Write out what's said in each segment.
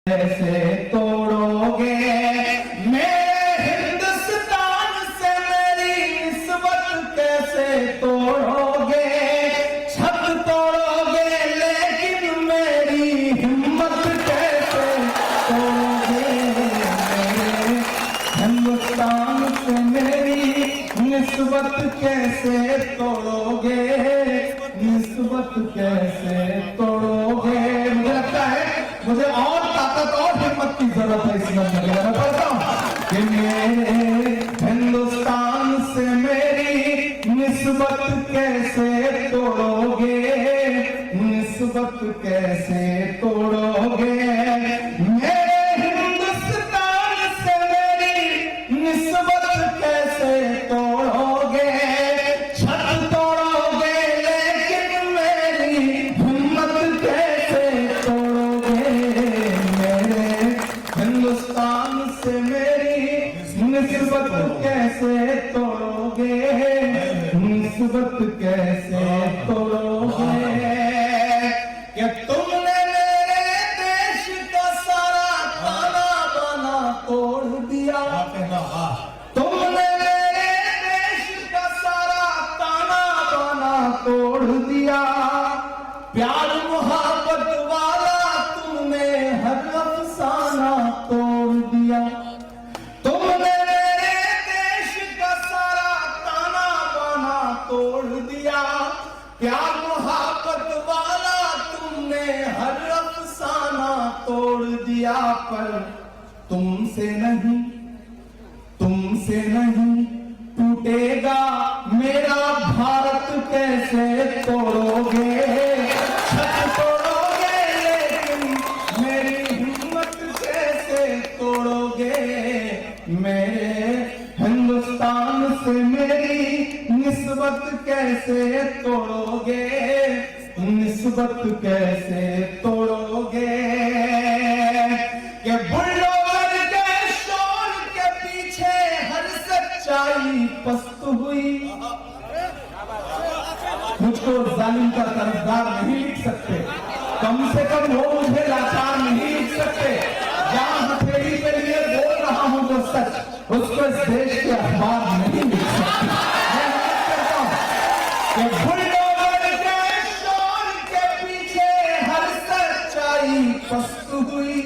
कैसे तोड़ोगे मेरे हिंदुस्तान से मेरी निस्बत कैसे तोड़ोगे। छत तोड़ोगे लेकिन मेरी हिम्मत कैसे तोड़ोगे। मेरे हिंदुस्तान से मेरी निस्बत कैसे तोड़ोगे। निस्बत कैसे तोड़ोगे। मुझे लगता है मुझे और ताकत और हिम्मत की जरूरत है इस मंदिर में। मैं पढ़ता हूं कि मेरे हिंदुस्तान से मेरी निस्बत कैसे तोड़ोगे। निस्बत कैसे तोड़ोगे। मेरे हिंदुस्तान से मेरी निस्बत कैसे तोड़ोगे। छत तोड़ोगे लेकिन मेरी हिम्मत कैसे तोड़ोगे। हिंदुस्तान से मेरी निस्बत कैसे तोड़ोगे। निस्बत कैसे तोड़ोगे। कि तुमने मेरे देश का सारा ताना बाना तोड़ दिया। तुमने मेरे देश का सारा ताना बाना तोड़ दिया। प्यार मोहब्बत वाला तुमने हर अफसाना तोड़ दिया। तुमने मेरे देश का सारा ताना बाना तोड़ दिया। प्यार मोहब्बत वाला तुमने हर अफसाना तोड़ दिया। पर तुमसे नहीं टूटेगा मेरा भारत कैसे तोड़ोगे। छत तोड़ोगे लेकिन मेरी हिम्मत कैसे तोड़ोगे। मेरे हिंदुस्तान से मेरी निस्बत कैसे तोड़ोगे। निस्बत कैसे तोड़ोगे। कि बुलडोजर के शोर के पीछे हर सच्चाई पस्त हुई। मुझको जालिम का तरफदार नहीं लिख सकते। कम से कम वो मुझे लाचार नहीं लिख सकते। जहां हथेली के लिए बोल रहा हूं जो सच उसको इस देश के अखबार नहीं लिख सकते। मैं बात करता हूं कि बुलडोजर के शोर के पीछे हर सच्चाई पस्त हुई।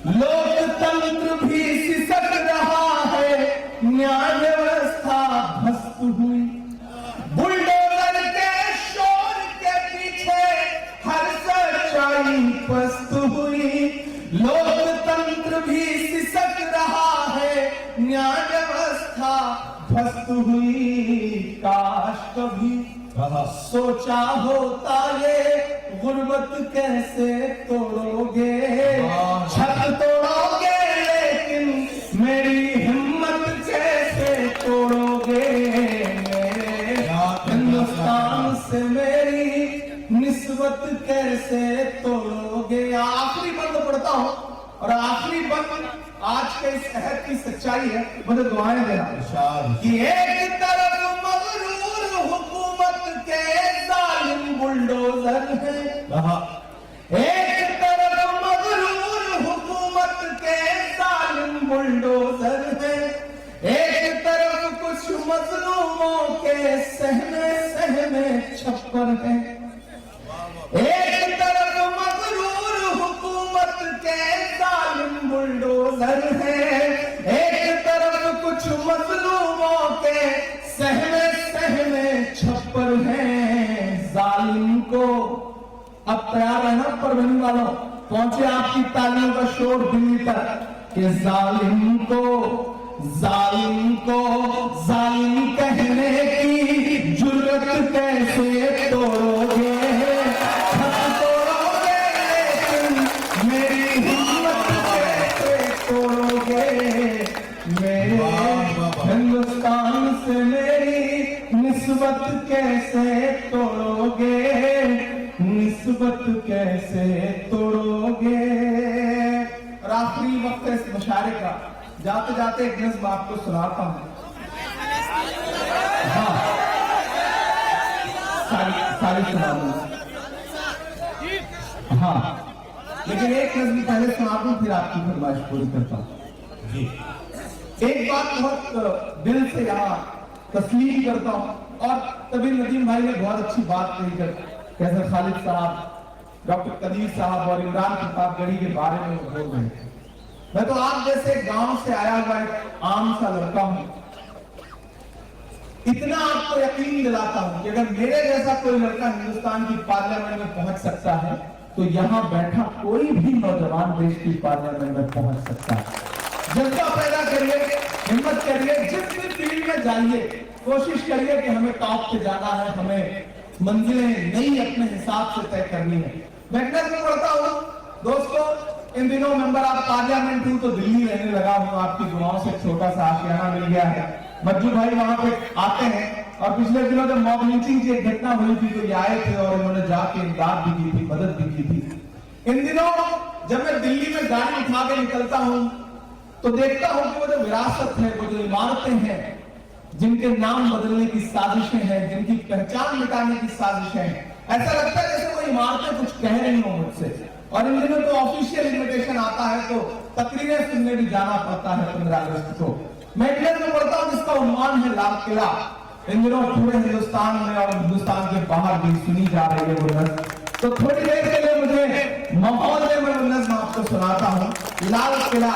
लोकतंत्र भी सिसक रहा है। न्याय व्यवस्था ध्वस्त हुई। बुलडोजर के शोर के पीछे हर सच्चाई पस्त हुई। लोकतंत्र भी सिसक रहा है। न्याय व्यवस्था ध्वस्त हुई। काश कभी सोचा होता ये गुर्बत कैसे तोड़ोगे। छत तोड़ोगे लेकिन मेरी हिम्मत कैसे तोड़ोगे। मेरे हिंदुस्तान से मेरी निस्बत कैसे तोड़ोगे। आखिरी बंद पढ़ता हूं और आखिरी बंद आज के इस अहद की सच्चाई है। मुझे दुआएं देना कि एक तरफ मगरूर हुकूमत के जालिम बुलडोजर है। एक तरफ मगरूर हुकूमत के जालिम बुलडोजर है। एक तरफ कुछ मजलूमों के सहमे छप्पर है। एक तरफ मगरूर हुकूमत के जालिम बुलडोजर है। एक तरफ कुछ मजलूमों के सहमे छप्पर हैं। जालिम को अब तैयार रहना परवनी वालों। पहुंचे आपकी तालियों का शोर दिल्ली तक कि जालिम को जालिम कहने की जुर्रत कैसे तोड़ोगे। छत तोड़ोगे लेकिन मेरी हिम्मत कैसे तोड़ोगे। मेरे हिंदुस्तान से मेरी निस्बत कैसे तोड़ोगे। निस्बत कैसे तोड़ोगे। और आखिरी वक्त है इस मुशायरे का। जाते जाते एक नज़्म आपको सुनाता हूं। हाँ सारी सुना दूंगा। हाँ लेकिन एक नज़्म पहले सुना दूं, फिर आपकी फरमाइश पूरी करता हूं। एक बात बहुत दिल से यहाँ तस्लीम करता हूं, और तभी नदीम भाई ने बहुत अच्छी बात कही जब कैसर खालिद साहब, डॉक्टर कदीर साहब और इमरान प्रतापगढ़ी के बारे में बोल रहे थे। मैं तो आप जैसे गांव से आया हुआ एक आम सा लड़का हूं, इतना आपको यकीन दिलाता हूं कि अगर मेरे जैसा कोई लड़का हिंदुस्तान की पार्लियामेंट में पहुंच सकता है तो यहां बैठा कोई भी नौजवान देश की पार्लियामेंट में पहुंच सकता है। जज्बा पैदा करिए, हिम्मत करिए, जिस भी फील्ड में जाइए, कोशिश करिए कि हमें टॉप पे जाना है, हमें मंजिलें नई अपने हिसाब से तय करनी है। मैं में पढ़ता हूं दोस्तों, इन दिनों मेंबर ऑफ पार्लियामेंट हूं तो दिल्ली रहने लगा हूं, आपकी दुआओं से छोटा सा आशियाना मिल गया है। मज्जू भाई वहां पे आते हैं, और पिछले दिनों जब मॉब लिंचिंग की एक घटना हुई थी तो ये आए थे और उन्होंने जाके इमदाद भी की थी, मदद भी की थी। इन दिनों जब मैं दिल्ली में गाड़ी उठा के निकलता हूं तो देखता हूं कि वो जो विरासत है, वो जो इमारतें हैं, जिनके नाम बदलने की साजिशें हैं, जिनकी पहचान मिटाने की साजिशें हैं, ऐसा लगता है जैसे वो इमारतें कुछ कह रही हो मुझसे। और इन दिनों तो ऑफिशियल इन्विटेशन आता है तो तकरीरें सुनने भी जाना पड़ता है 15 अगस्त को। मैं इंग्लैंड में पढ़ता हूं जिसका उन्वान है लाल किला। इन दिनों पूरे हिंदुस्तान में और हिंदुस्तान के बाहर भी सुनी जा रही है वो नज़्म। तो थोड़ी देर के लिए मुझे माहौल में मैं वो नज़्म आपको सुनाता हूँ, लाल किला।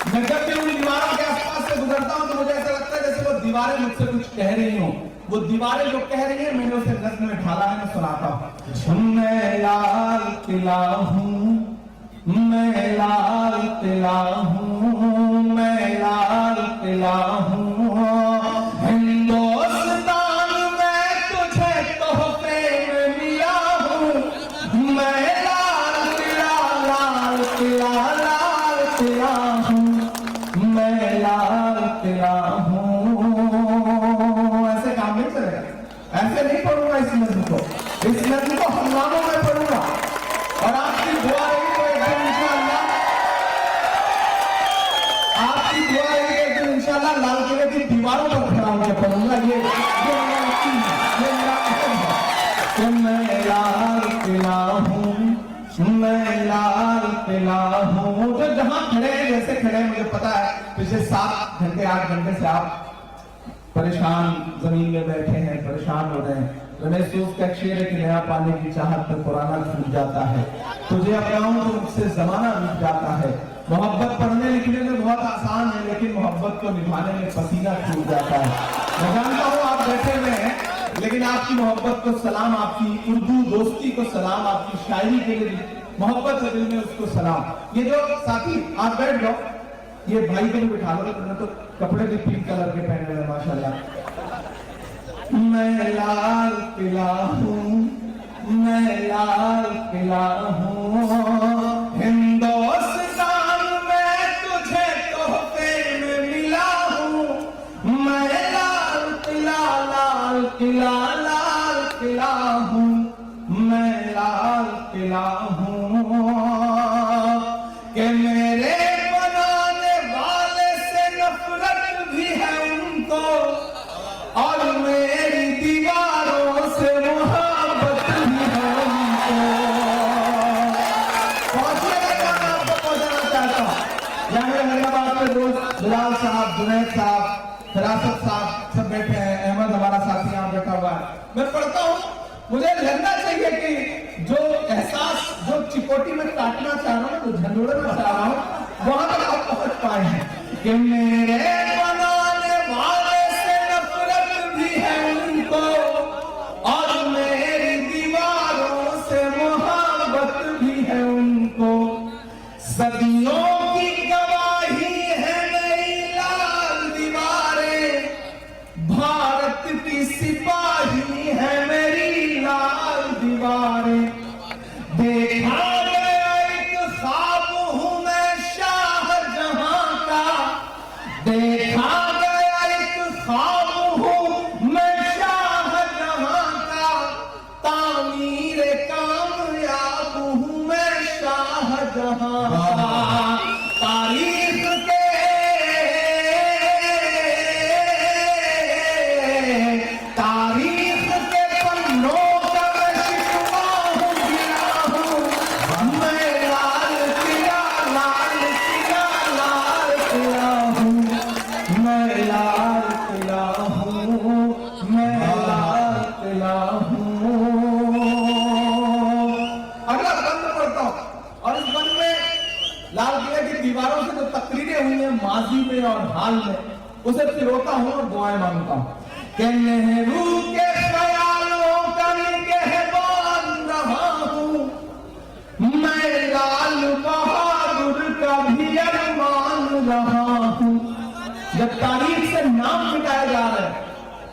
मैं जब भी उन दीवारों के आसपास से गुजरता हूँ तो मुझे ऐसा लगता है जैसे वो दीवारें मुझसे कुछ कह रही हो। वो दीवारें जो कह रही है मैंने उसे नज़्म में ढाला है, मैं सुनाता हूँ। मैं लाल किला हूँ, मैं लाल किला हूँ, मैं लाल किला हूँ, हिंदुस्तान में तुझे तोहफे में मिला हूँ। मैं लाल किला, लाल किला, लाल किला हूँ, मैं लाल किला हूँ। ऐसे काम नहीं चलेगा, ऐसे नहीं पढ़ूंगा इस नज़्म को। इस नज़्म को हंगामों में पढ़ूंगा और आपकी दुआ रही तो एक दिन इंशाअल्लाह, आपकी दुआ रही तो एक दिन इंशाअल्लाह लाल किले की दीवारों पर खड़ा होकर पढ़ूंगा। ये मैं लाल किला हूँ, मैं लाल किला हूँ। जो जहां खड़े हैं, जैसे खड़े हैं, मुझे पता है पिछले 7 घंटे 8 घंटे से आप परेशान जमीन में बैठे हैं, परेशान हो रहे हैं। रमेश सूद का शेर है कि नया पाने की चाहत में पुराना छूट जाता है, तुझे अपनाऊं तो मुझसे जमाना बीत जाता है। मोहब्बत पढ़ने लिखने में बहुत आसान है, लेकिन मोहब्बत को निभाने में पसीना छूट जाता है। मैं जानता हूँ आप बैठे हुए हैं, लेकिन आपकी मोहब्बत को सलाम, आपकी उर्दू दोस्ती को सलाम, आपकी शायरी के लिए मोहब्बत है दिल में, उसको सलाम। ये जो साथी आप बैठ जाओ, ये भाई को भी बिठा लो, तो कपड़े भी पिंक कलर के पहने हुए माशाल्लाह। मैं लाल किला हूँ, मैं लाल किला हूँ, हिंदुस्तान में तुझे तोहफे में मिला हूँ। मैं लाल किला, लाल किला, लाल किला हूँ, मैं लाल किला हूँ। कि मेरे बनाने वाले से नफरत भी है उनको, और मेरी दीवारों से मोहब्बत भी है उनको। पहुंचेगा मैं आपको पहुंचाना चाहता हूँ। यहाँ हैदराबाद के दोस्त बिलाल साहब, जुनैद साहब, फिरासत साहब सब बैठे हैं, अहमद हमारा साथी यहाँ बैठा हुआ है। मैं पढ़ता हूँ, मुझे लगना चाहिए कि जो एहसास, जो चिकोटी में काटना चाह रहा हूँ, जो झंडोड़ना चाह रहा हूँ, वहां तक आप पहुंच पाए हैं। कि मेरे बनाने वाले से नफरत भी है उनको, और मेरी दीवारों से मोहब्बत भी है उनको। सदियों की गवाही है मेरी लाल दीवारें, भारत की सिपाही है मेरी लाल दीवारें। देखा गया एक ख्वाब हूं मैं शाहजहां का, देखा गया एक ख्वाब हूं मैं शाहजहां का, तामीर कामयाब हूं मैं शाहजहां का। लाल किले की दीवारों से जो तकरीरें हुई हैं माजी में और हाल में, उसे पिरोता हूं और दुआएं मांगता हूं कि नेहरू के ख्यालों का निगहबान रहा हूं, मैं लाल बहादुर का भी अरमान रहा हूं। जब तारीख से नाम मिटाए जा रहे हैं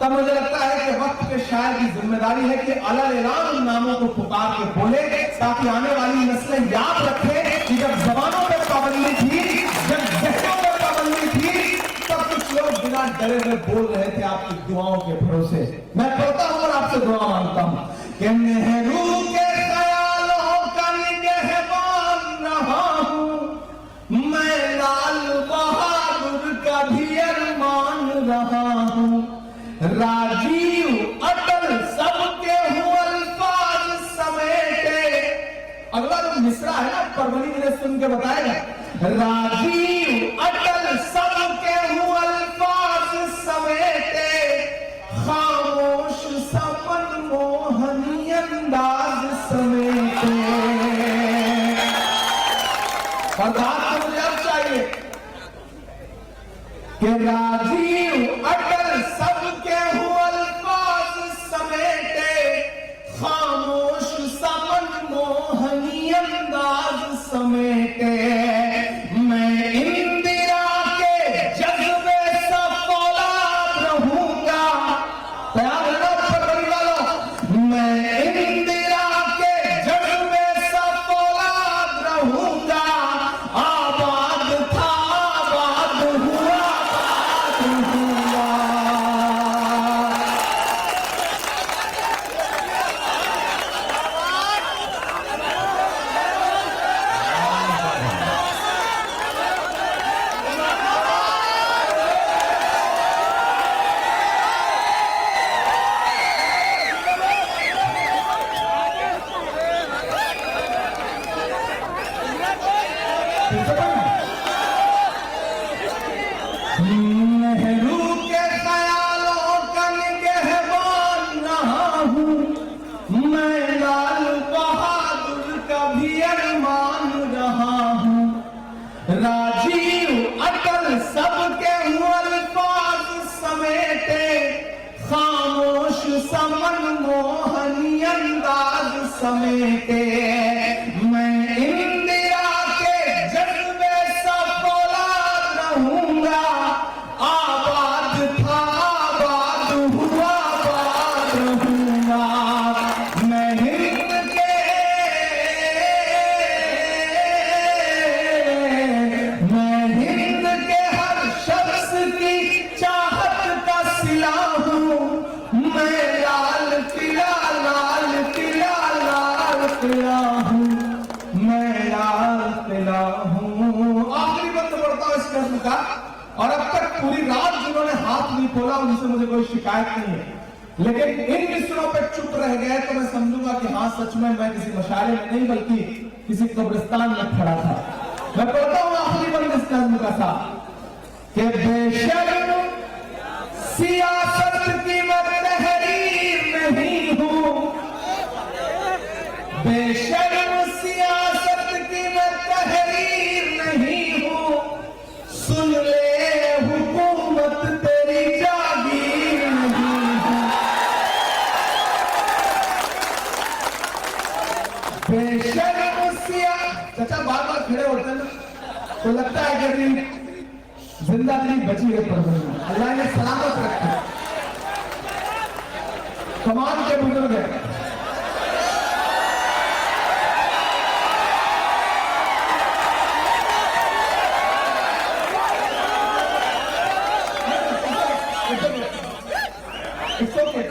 तब मुझे लगता है कि वक्त के शायर की जिम्मेदारी है कि अलग-अलग उन नामों को पुकार के बोले, ताकि आने वाली नस्लें याद रखें कि जब जबानों पर पाबंदी थी, जब जहनों पर पाबंदी थी, तब कुछ लोग बिना डरे हुए बोल रहे थे आपकी दुआओं के भरोसे। मैं पढ़ता हूं और आपसे दुआ मांगता हूं कि नेहरू के ख्यालों का निगहबान रहा हूं, मैं लाल बहादुर का भी अरमान रहा हूं, राजीव अटल सबके हूं अल्फाज समेटे। अगला जो मिसरा है ना, परवनी ने सुन के बताएगा, राजीव अटल सबके हूं अल्फाज समेटे, खामोश समन मोहनी अंदाज समेटे। और बात तो मुझे अब चाहिए कि राजीव अटल सबके हूं अल्फाज समेटे, खामोश समन मोहनी अंदाज समेटे, मैं इंदिरा के जज्बे सा फौलाद रहूंगा। तैयार है ना परवरी वालों? मैं इंदिरा के जज्बे सा फौलाद रहूंगा, आबाद था आबाद हुआ नेहरू के ख्यालों का निगहबान रहा हूं, मैं लाल बहादुर का भी अरमान रहा हूं, राजीव अटल सबके हूं अल्फाज समेटे, खामोश समन मोहनी अंदाज समेटे, मैं इंदिरा के जज्बे सा फौलाद रहूंगा, आबाद था आबाद हुआ आबाद रहूंगा, मैं हिंद के हर शख्स की चाहत का सिला हूं, मैं लाल किला लाल किला लाल किला हूं, मैं लाल किला हूं। आखिरी बंद पढ़ता हूं इस नज्म का। और अब तक पूरी रात जिन्होंने हाथ नहीं खोला उनसे मुझे कोई शिकायत नहीं है, लेकिन इन मिसरों पे चुप रह गए तो मैं समझूंगा कि हाँ सच में मैं किसी मशाले में नहीं बल्कि किसी कब्रिस्तान में खड़ा था। मैं पढ़ता हूं आखिरी बंद इस नज्म का साथ कि बेशर्म सियासत की मैं तहरीर नहीं हूं, बेशर्म सियासत की मैं तहरीर नहीं हूं, सुन ले हुकूमत तेरी जागीर नहीं हूं, बेशर्म सिया। चाचा बार बार खड़े होते हैं ना तो लगता है कि अभी जिंदा नहीं बची है परवरी, अल्लाह ने सलामत रखे, कमाल के बुजुर्ग है। It's okay.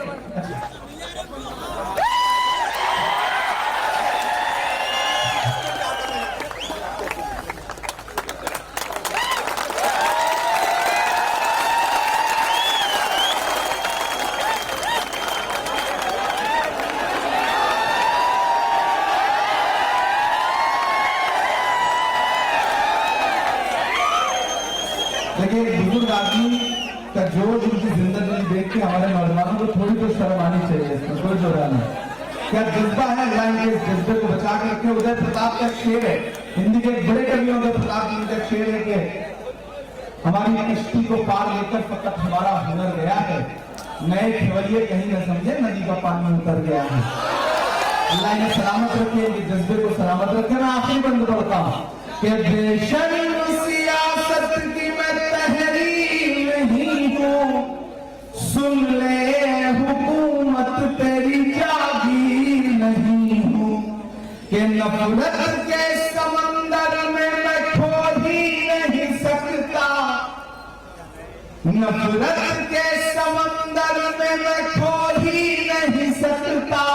देखिए बुजुर्ग आदमी का जोश उनकी जिंदगी देख के हमारे नौजवानों को थोड़ी तो शर्म आनी चाहिए, इसमें कोई जोड़ा नहीं। क्या जज्बा है, अल्लाह इनके इस जज्बे को बचा के रखे। उदय प्रताप का शेर है, हिंदी के एक बड़े कवियों का हमारी कश्ती को पार लेकर फकत हमारा हुनर गया है, नए खेवलिए कहीं न समझे नदी का पानी उतर गया है। अल्लाह ने सलामत रखे, जज्बे को सलामत रखे। मैं आखिरी बंद पढ़ता हूं कि बेशर्म सियासत की मैं तहरीर नहीं हूं, सुन ले हुकूमत तेरी जागीर नहीं हूं, कि नफरत के समंदर में मैं खो ही नहीं सकता, नफरत के समंदर में मैं खो ही नहीं सकता,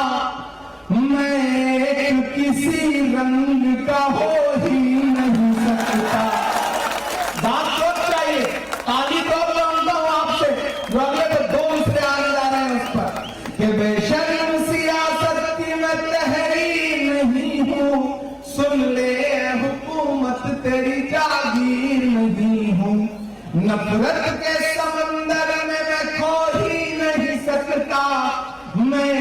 मैं किसी रंग का हो ही नहीं सकता। बात सोच चाहिए, ताली तो मांगता हूं आपसे, जो अगले तो दो दूसरे आने जा रहे हैं उस पर, कि बेशर्म सियासत की मैं तहरीर नहीं हूं, सुन ले हुकूमत तेरी जागीर नहीं हूं, नफरत के समंदर में मैं खो ही नहीं सकता, मैं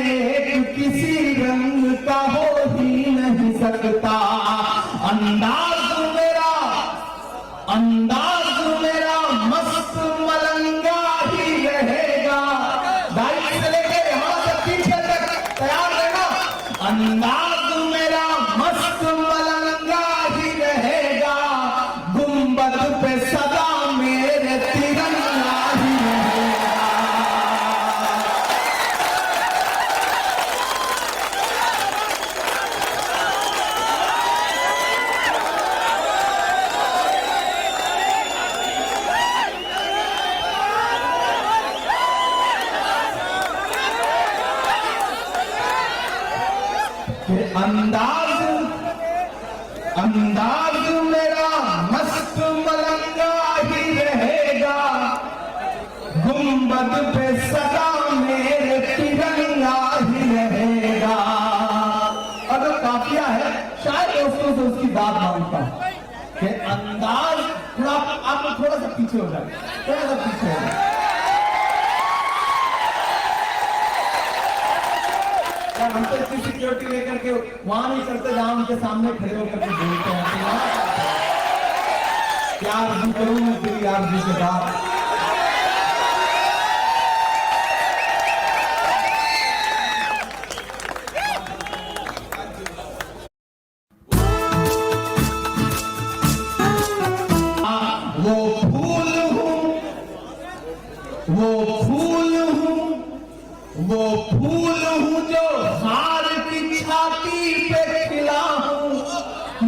किसी रंग का हो ही नहीं सकता। अंदाज मेरा मस्त मलंगा ही रहेगा, दाई से लेके यहां से पीछे तक तैयार रहना। अंदाज मेरा मस्त मलंगा ही रहेगा, गुंबद पे सदा मेरे तिरंगा ही रहेगा। अंदाज मेरा मस्त मलंगा ही रहेगा, गुंबद पे सदा मेरे तिरंगा ही रहेगा। अगर काफिया है शायद दोस्तों से उसकी बात मांगता हूं कि अंदाज थोड़ा आप थोड़ा सा पीछे हो जाए, थोड़ा सा पीछे हो जाए। हम तो इतनी सिक्योरिटी लेकर के वहां नहीं करते जहां उनके सामने खड़े होकर के बोलते हैं। क्या अर्जी करूं मैं तेरी अर्जी के बाद, वो फूल हूं, वो फूल हूं, वो फूल हूं जो हार की छाती पे खिला हूं,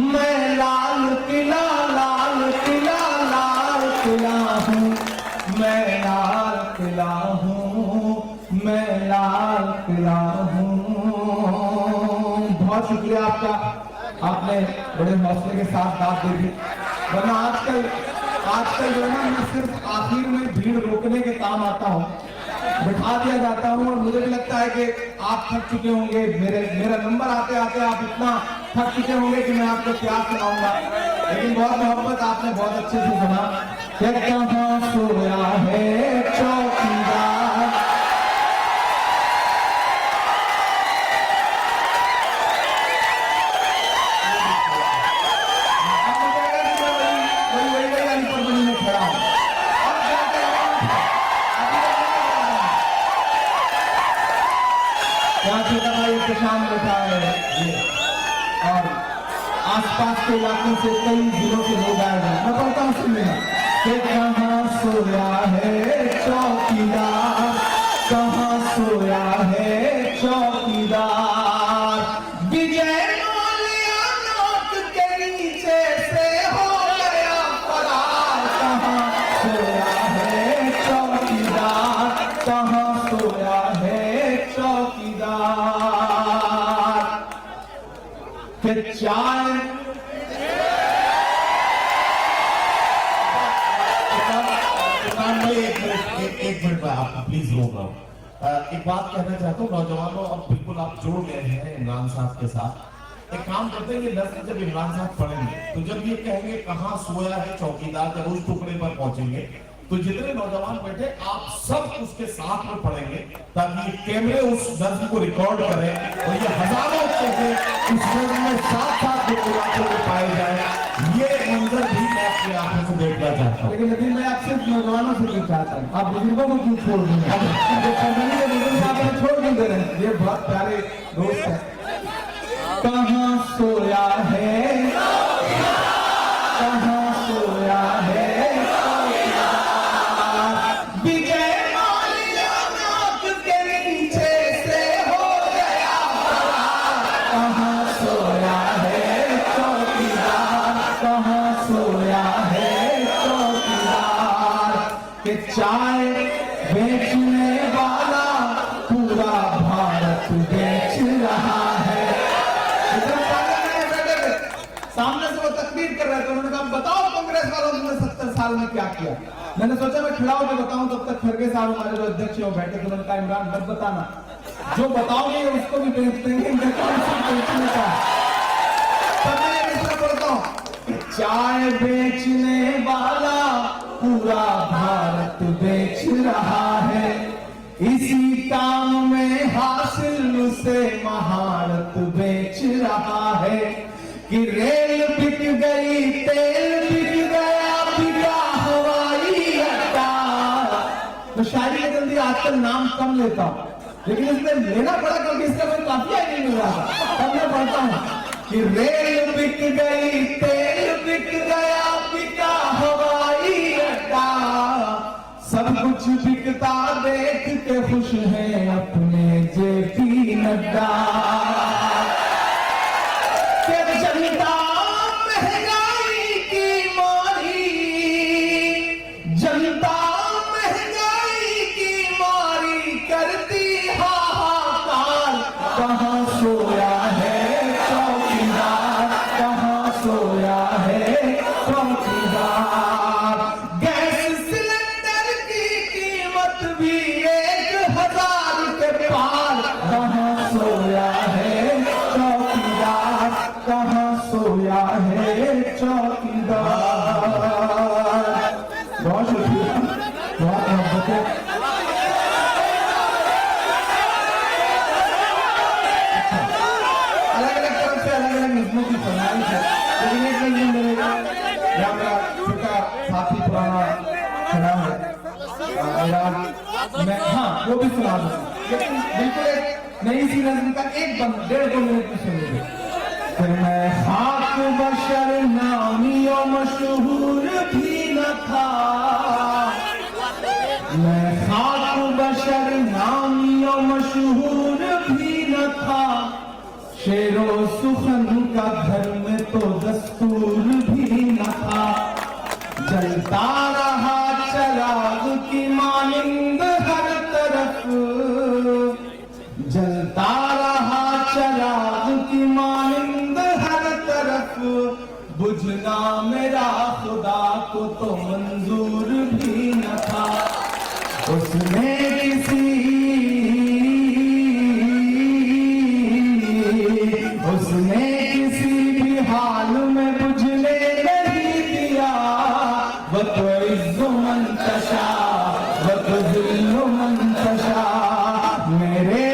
मैं लाल किला लाल किला लाल किला हूं, मैं लाल किला हूं, मैं लाल किला हूं। बहुत शुक्रिया आपका, आपने बड़े हौसले के साथ बात दे दी, वरना आजकल जो है ना मैं सिर्फ आखिर में भीड़ रोकने के काम आता हूं, बिठा दिया जाता हूं, और मुझे भी लगता है कि आप थक चुके होंगे, मेरा नंबर आते आते आप इतना थक चुके होंगे कि मैं आपको प्यार सुनाऊंगा, लेकिन बहुत मोहब्बत आपने बहुत अच्छे से सुना। कहाँ सोया है चौकीदार, शाम बैठा है और आसपास के इलाकों से कई जिलों से लोग आए हैं। मैं पढ़ता हूँ, सुन लेना। कहाँ सोया है चौकीदार, कहाँ सोया है चौकीदार, विजय माल्या नोट के नीचे से हो गया फरार, कहाँ सोया है चौकीदार, कहाँ सोया है चौकीदार। चाय एक मिनट में आप प्लीज रोक रहा हूँ। एक बात कहना चाहता हूँ नौजवानों, और बिल्कुल आप जोड़ गए हैं इमरान साहब के साथ। एक काम करते हैं, ये लफ्ज जब इमरान साहब पढ़ेंगे तो जब ये कहेंगे कहाँ सोया है चौकीदार, जब उस टुकड़े पर पहुंचेंगे तो जितने नौजवान बैठे आप सब उसके साथ में पढ़ेंगे, ताकि कैमरे उस दर्द को रिकॉर्ड करें और ये हजारों चीजें उस दर्द में साथ साथ पाए जाए। ये मंजर भी अपनी आंखों से देखना चाहता हूँ। लेकिन मैं आपसे नौजवानों से भी चाहता हूँ, आप बुजुर्गों को क्यों छोड़ देंगे? जो कंपनी के बुजुर्ग आप छोड़ क्यों दे रहे हैं? ये बहुत प्यारे दोस्त हैं। कहाँ सोया है, कहाँ सोया है विजय माल्या, नाक के नीचे से हो गया फरार। कहाँ सोया है चौकीदार, कहाँ सोया है चौकीदार कि चाय बेचने वाला पूरा भारत बेच रहा है। सामने से वो तकरीर कर रहे थे, उन्होंने कहा बताओ कांग्रेस वालों ने 70 साल में क्या किया। मैंने सोचा मैं खिलाओ के बताऊं, तब तक खड़गे साहब हमारे जो अध्यक्ष हो बैठे थे, उन्होंने कहा इमरान मत बताना, जो बताओगे उसको भी बेच देंगे, बेचने का। तब मैं मिश्रा बोलता हूं, चाय बेचने वाला पूरा भारत बेच रहा है, इसी काम में हासिल उसे महारत बेच रहा है कि रेल बिक गई, तेल बिक गया, बिका हवाई अड्डा। तो शायरी में जल्दी आजकल नाम कम लेता हूं, लेकिन इसमें लेना पड़ा क्योंकि इसका कोई काफिया नहीं मिल रहा था। तब मैं पढ़ता हूं कि रेल बिक गई, तेल बिक गया, बिका हवाई अड्डा, सब कुछ बिकता देख के खुश हैं अपने जेपी नड्डा। जनता महंगाई की मारी, जनता महंगाई की मारी करती हाहाकार। कहाँ सोया है चौकीदार, कहाँ सोया है चौकीदार। गैस सिलेंडर की कीमत भी 1000 के पार। कहाँ सोया है चौकीदार, कहाँ सोया है चौकीदार। बहुत शुक्रिया, बहुत मोहब्बत है। अलग अलग तरफ से अलग अलग नज़मों की फरमाइश है, लेकिन एक नज़म मेरे यहाँ मेरा छोटा साथी पुराना खड़ा है, मैं हाँ वो भी सुना दूँ, लेकिन बिल्कुल एक नई सी नज़म का एक बंद 1.5-2 मिनट में सुनेंगे। मैं खाक बशर नामियों मशहूर भी न था, मैं खाक बशर नामियों मशहूर भी न था, शेरो सुखन का घर में तो दस्तूर भी न था। जलता रहा चराग की मानिंद हर तरफ, जलता रहा चराग की मानिंद हर तरफ, बुझना मेरा खुदा को तो मंजूर भी न था। उसने किसी भी हाल में बुझने नहीं दिया, वो तो इज़्ज़ो मंतशा, वो तो ज़िल्लो मंतशा। मेरे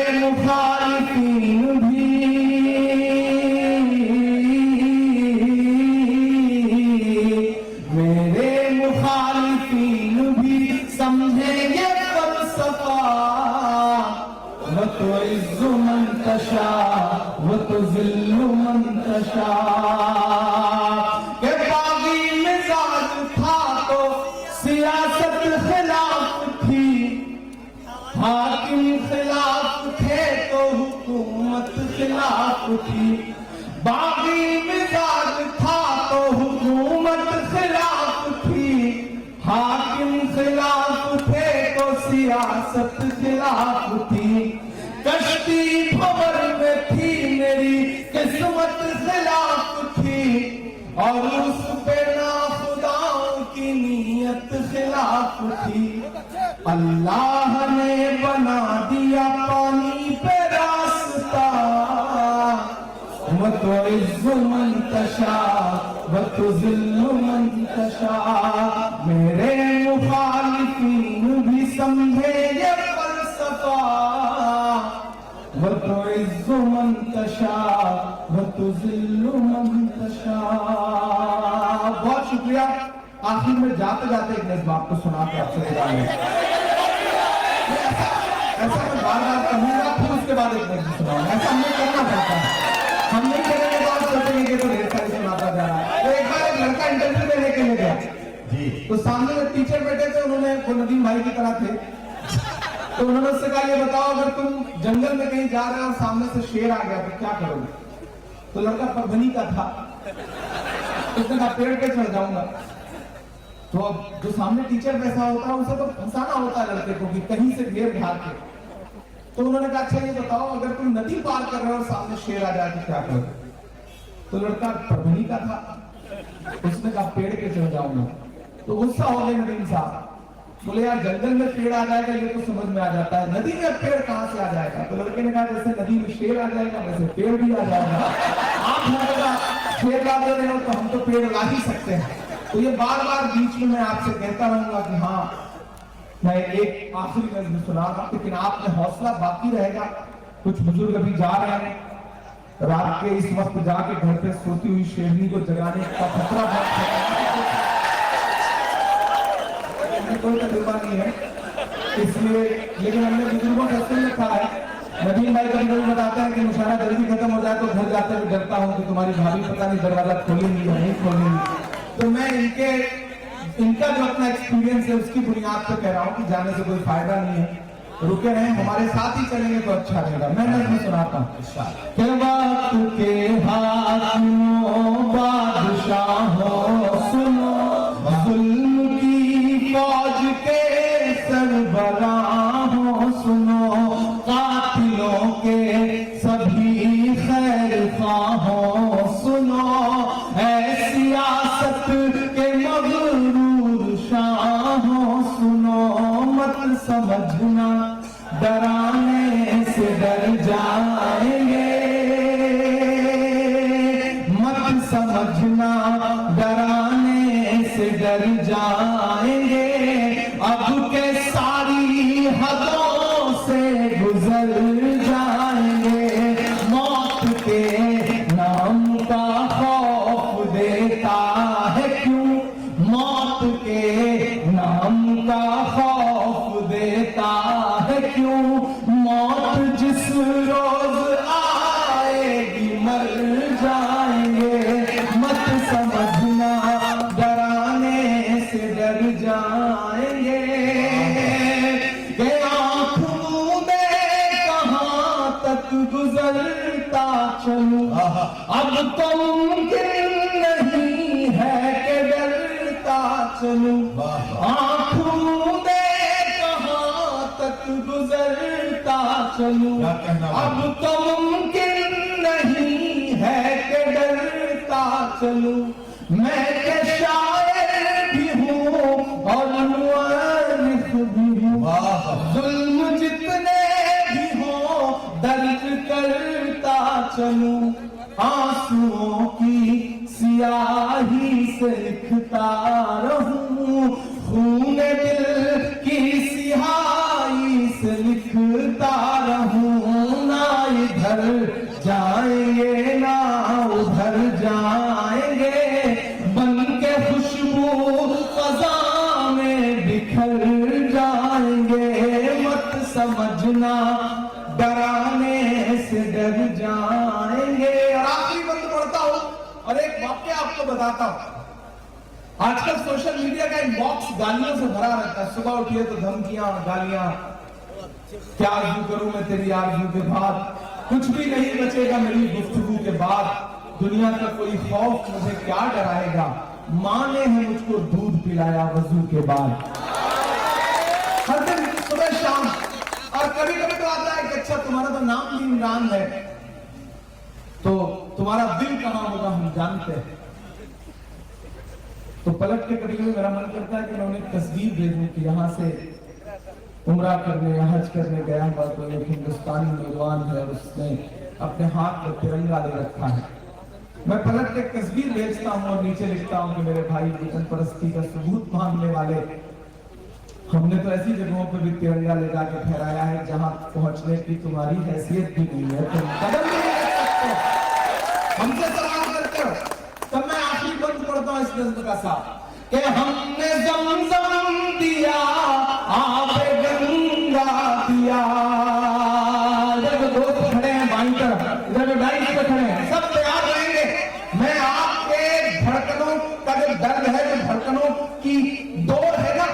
मुखालिफीन भी समझेंगे फलसफा, वो तो इज़्ज़ो मंतशा, वो तो ज़िल्लो मंतशा। के बागी मिजाज था तो सियासत खिलाफ थी, हाकिम खिलाफ थे तो हुकूमत खिलाफ थी। बागी मिजाज था तो हुकूमत खिलाफ थी, हाकिम खिलाफ थे तो सियासत खिलाफ थी। कश्ती भंवर में थी मेरी किस्मत खिलाफ थी, और उस पे नाखुदाओं की नीयत खिलाफ थी। अल्लाह ने बना दिया पानी पे रास्ता, वो तो इज़्ज़ो मंतशा, वो तो ज़िल्लो मंतशा। मेरे मुखालिफीन भी समझे ये फलसफा, वो तो इज़्ज़ो मंतशा, वो तो ज़िल्लो मंतशा। बहुत शुक्रिया। आखिर में जाते जाते एक नज़्म आपको सुना के आपसे विदा लें। ऐसा मैं बार-बार कहूंगा, फिर उसके बाद एक नज़्म सुनाऊंगा। ऐसा हमें करना पड़ता है। हम नहीं करेंगे तो आप सोचेंगे कि तो ढेर सारी सुनाता जा रहा है। तो एक बार एक लड़का इंटरव्यू देने के लिए गया जी, तो सामने में टीचर बैठे थे, उन्होंने वो नदीम भाई की तरह थे, तो उन्होंने उससे कहा ये बताओ अगर तुम जंगल में कहीं जा रहे हो और सामने से शेर आ गया तो क्या करोगे? तो लड़का परभनी का था, उसने कहा पेड़ पे चढ़ जाऊंगा। तो अब जो सामने टीचर बैठा होता है उसे तो फंसाना होता है लड़के को कि कहीं से घेर घार के। तो उन्होंने कहा अच्छा ये बताओ अगर तुम नदी पार कर रहे हो और सामने शेर आ जाए तो क्या करोगे? तो लड़का परभनी का था, उसने कहा पेड़ पे चढ़ जाऊंगा। तो गुस्सा हो गए नदीम साहब, बोले यार जंगल में पेड़ आ जाएगा ये तो समझ में आ जाता है, नदी में पेड़ कहां से आ जाएगा? तो लड़के ने कहा जैसे नदी में शेर आ जाएगा वैसे पेड़ भी आ जाएगा। आप लोगों शेर ला दे रहे हो तो हम तो पेड़ ला ही सकते हैं। तो ये बार बार बीच में मैं आपसे कहता रहूंगा कि हाँ मैं एक आखिरी नज़्म सुना रहा, लेकिन आपने हौसला बाकी रहेगा। कुछ बुजुर्ग अभी जा रहे हैं, रात के इस वक्त जाके घर पे सोती हुई शेरनी को जगाने का खतरा कोई तजुर्बा नहीं है इसलिए, लेकिन हमने बुजुर्गों से सुन रखा है। नदीम भाई कभी कभी बताते हैं कि मुशायरा जल्दी खत्म हो जाए तो घर जाते हुए डरता हूँ कि तुम्हारी भाभी पता नहीं दरवाजा खोलेंगी या नहीं खोलेंगी। तो मैं इनका जो अपना एक्सपीरियंस है उसकी बुनियाद पर कह रहा हूँ कि जाने से कोई फायदा नहीं है, रुके रहें, हमारे साथ ही चलेंगे तो अच्छा रहेगा। मैं नज़्म सुनाता हूँ। के वक्त के हाकिमों बादशाहों सुनो, जुल्म की फौज के सरबराहों सुनो, कातिलों के सभी खैर ख्वाहों सुनो, ऐ सियासत के मगरूर शाहों सुनो, मत समझना डराने से डर जाएंगे, मत समझना डराने से डर जाएंगे, अब के सारी हदों से गुजर जाएंगे, मौत के नाम का खौफ देता है क्यों, मौत के नाम का खौफ देता है क्यों, मौत जिस रोज आएगी मर जाएंगे, मत समझना डराने से डर जाएंगे, कि आँख मूंदे कहां तक गुजरता चलूं, अब तो मुमकिन नहीं है कि डरता चलूं, आँख मूंदे कहां तक गुजरता चलूं, अब तो मुमकिन नहीं है कि डरता चलूं, मैं के शायर भी हूँ और मुअर्रिख भी हूँ, जुल्म जितने भी हो दर्द करता चलूं, आंसुओं की सियाही से लिखता रहूं, खून दिल की सियाही से लिखता रहूं, ना इधर जाएंगे ना उधर जाएंगे, बन के खुशबू फजा में बिखर जाएंगे, मत समझना डराने से डर जाएंगे। और आखिरी बंद पढ़ता हूं और एक वाक्य आपको बताता हूं। आजकल सोशल मीडिया का इनबॉक्स गालियों से भरा रहता है, सुबह उठिए तो धमकियां गालियां, क्या आरज़ू करूं मैं तेरी आरज़ू के बाद, कुछ भी नहीं बचेगा मेरी गुफ्तगू के बाद, दुनिया का कोई खौफ मुझे क्या डराएगा, माँ ने है मुझको दूध पिलाया वजू के बाद। हर दिन सुबह शाम। और कभी कभी तो आता है कि अच्छा तुम्हारा तो नाम भी इमरान है तो तुम्हारा दिल कहां होगा हम जानते हैं। तो पलट के कभी कभी मेरा मन करता है कि मैं उन्हें तस्वीर भेजूं कि यहाँ से उम्रा करने या हज करने गया हुआ तो एक हिंदुस्तानी नौजवान है और उसने अपने हाथ में तिरंगा ले रखा है। मैं पलट के तस्वीर भेजता हूँ और नीचे लिखता हूँ कि मेरे भाई वतन परस्ती का सबूत मांगने वाले, हमने तो ऐसी जगहों पर भी तिरंगा ले जाके फहराया है जहां पहुंचने की तुम्हारी हैसियत भी नहीं है, तुम कदम नहीं रख सकते, हमसे सवाल करते हो। तब मैं आखिरी बंद पढ़ता हूँ इस नज्म का साथ कि हमने ज़मज़म दिया, आबे गंगा दिया। इधर जो दोस्त खड़े हैं बाईं तरफ, इधर जो दाईं पे खड़े हैं, सब तैयार रहेंगे। मैं आपके धड़कनों का जो दर्द है, जो धड़कनों की दौड़ है ना,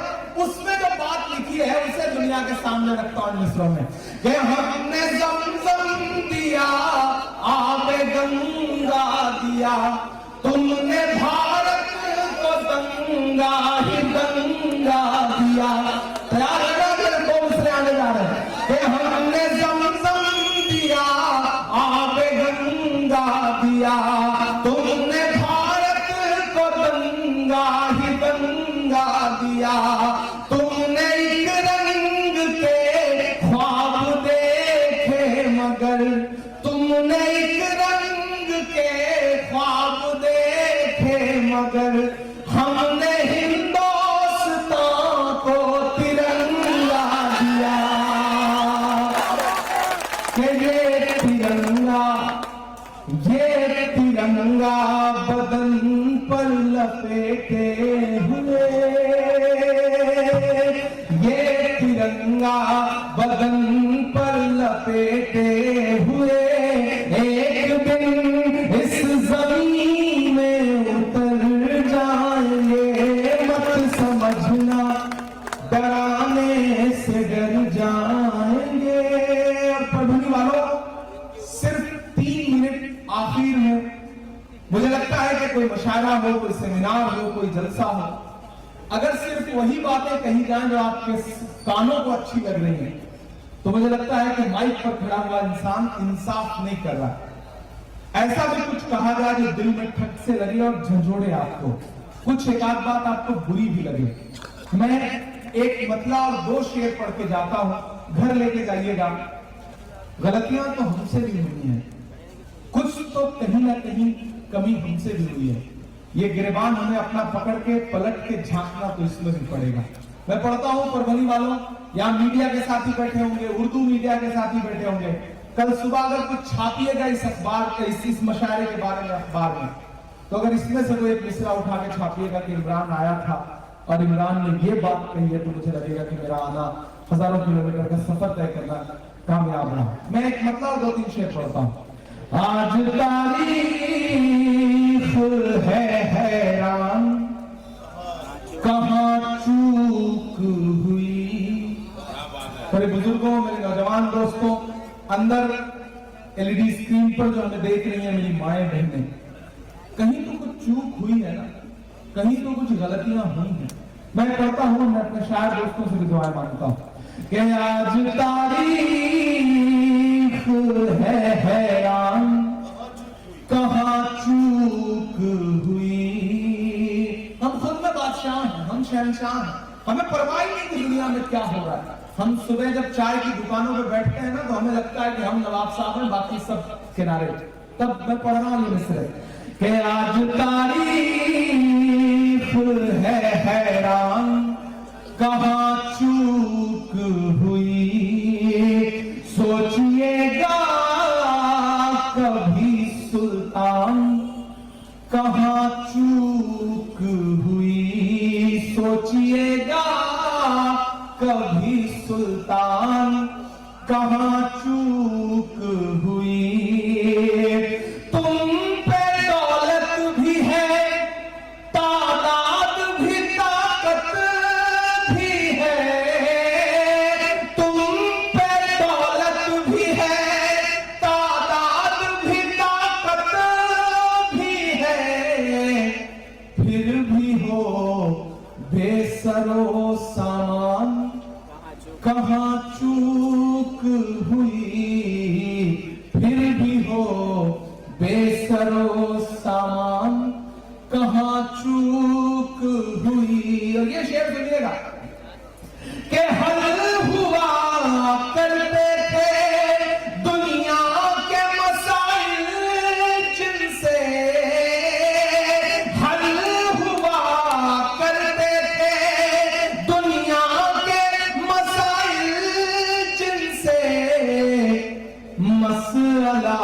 उसमें जो बात लिखी है उसे दुनिया के सामने रखता हूं मिसरों में कि हमने ज़मज़म दिया, आबे गंगा दिया, तुमने भारत को दंगा ही दंगा दिया। तैयार है ना? दो मिसरे आने जा रहे हैं कि हमने ज़मज़म दिया, आबे गंगा दिया, तुमने भारत को दंगा ही दंगा दिया, तुमने एक रंग के ख्वाब देखे मगर, तुमने एक रंग के ख्वाब देखे मगर, हमने हिंदुस्तान को तिरंगा दिया कि ये तिरंगा बदन पर लपेटे हुए, ये तिरंगा बदन पर लपेटे हुए एक दिन इस जमीन में उतर जाएंगे। मत समझना डराने से डर जाएंगे। और पढ़ने वालों, सिर्फ 3 मिनट आखिर में मुझे लगता है कि कोई मुशायरा हो, कोई सेमिनार हो, कोई जलसा हो, अगर सिर्फ वही बातें कही जाएं जो आपके कानों को अच्छी लग रही हैं, तो मुझे लगता है कि माइक पर खड़ा हुआ इंसान इंसाफ नहीं कर रहा। ऐसा भी कुछ कहा जाए जो दिल में ठक से लगे और झंझोड़े आपको, कुछ एक आध बात आपको बुरी भी लगे। मैं एक मतला और 2 शेर पढ़ के जाता हूं, घर लेके जाइएगा। गलतियां तो हमसे भी हुई हैं, कुछ तो कहीं ना कहीं कमी हमसे भी हुई है। ये गिरबान हमें अपना पकड़ के पलट के झांकना तो इसमें भी पड़ेगा। मैं पढ़ता हूं परभनी वालों, यहाँ मीडिया के साथी बैठे होंगे, उर्दू मीडिया के साथी बैठे होंगे। कल सुबह अगर कुछ छापिएगा इस अखबार के, इस मशायरे के बारे में अखबार में, तो अगर इसमें से कोई एक मिसरा उठा के छापिएगा कि इमरान आया था और इमरान ने ये बात कही है, तो मुझे लगेगा कि मेरा आना हजारों किलोमीटर का सफर तय करना कामयाब रहा। मैं एक मतलब 2-3 शेर पढ़ता हूं। आज तारीख है हैरान, कहां चूक हुई। मेरे बुजुर्गों, मेरे नौजवान दोस्तों, अंदर एलईडी स्क्रीन पर जो हमें देख रही हैं मेरी माएं बहनें, कहीं तो कुछ चूक हुई है ना, कहीं तो कुछ गलतियां हुई हैं। मैं पढ़ता हूं, मैं अपने शायर दोस्तों से भी दुआएं मांगता हूं कि आज तारीख है हैरान, कहां चूक हुई। हम खुद में बादशाह हैं, हम शहंशाह हैं, हमें परवाह नहीं कि दुनिया में क्या हो रहा है। हम सुबह जब चाय की दुकानों पे बैठते हैं ना, तो हमें लगता है कि हम नवाब साहब हैं, बाकी सब किनारे। तब मैं पढ़ रहा हूं मिसरे कि आज तारीख है हैरान, कहां चूक हुई। सोचिएगा कभी सुल्तान, कहां चूक हुई। सोचिएगा कभी सुल्तान, कहां चूक हुई। तुम पे दौलत भी है, तादाद भी, ताकत भी है। तुम पे दौलत भी है, तादाद भी, ताकत भी है। फिर भी हो बेसरो सामान, कहां चूक हुई। फिर भी हो बेसरो सामान, कहां चूक हुई। और ये शेर सुनिएगा कि हल हुआ करते थे दुनिया के मसाइल जिनसे, हल हुआ करते थे दुनिया के मसाइल जिनसे। मसला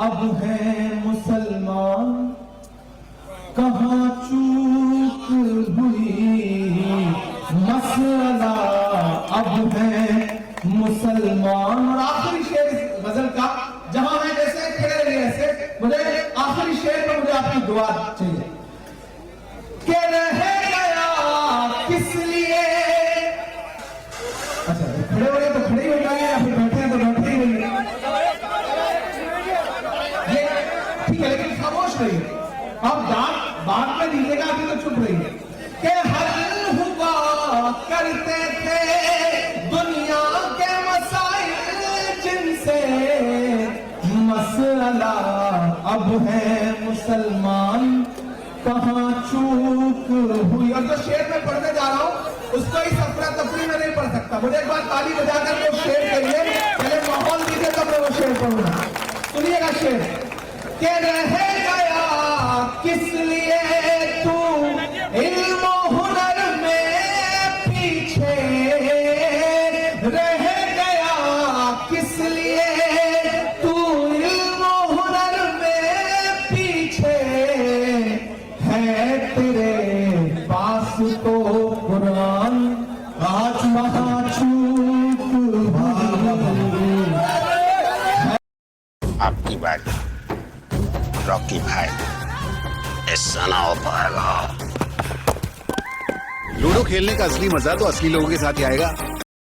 अब है मुसलमान, कहां चूक मसला अब है मुसलमान। और आखिरी शेर इस गजल का, जहां है जैसे खड़े रहिए ऐसे, मुझे आखिरी शेर में मुझे आपकी दुआ चाहिए कि रह गया किस लिए। अच्छा, खड़े हो रहे तो खड़े ही हो जाएंगे, या फिर बैठे हैं तो बैठे ही रहिए, ये ठीक है, लेकिन खामोश रहिए। अब बाद में दीजिएगा, अभी तो चुप रहिए। के हल हुआ करते थे दुनिया के मसाइल जिनसे, मसला अब है मुसलमान कहाँ चूक हुई। और जो शेर में पढ़ने जा रहा हूं उसको इस अफरा तफरी में नहीं पढ़ सकता। मुझे एक बार ताली बजा करके उस शेर के लिए पहले माहौल दीजिए, तब मैं वो शेर पढ़ूंगा। सुनिएगा शेर के रह गया किस लिए तू इल्म हुनर में पीछे, रह गया किस लिए तू इल्म हुनर में पीछे, है तेरे पास तो कुरान आज वहां चूक हुई। आपकी बात रॉकी भाई, ऐसा ना हो पाएगा। लूडो खेलने का असली मजा तो असली लोगों के साथ ही आएगा।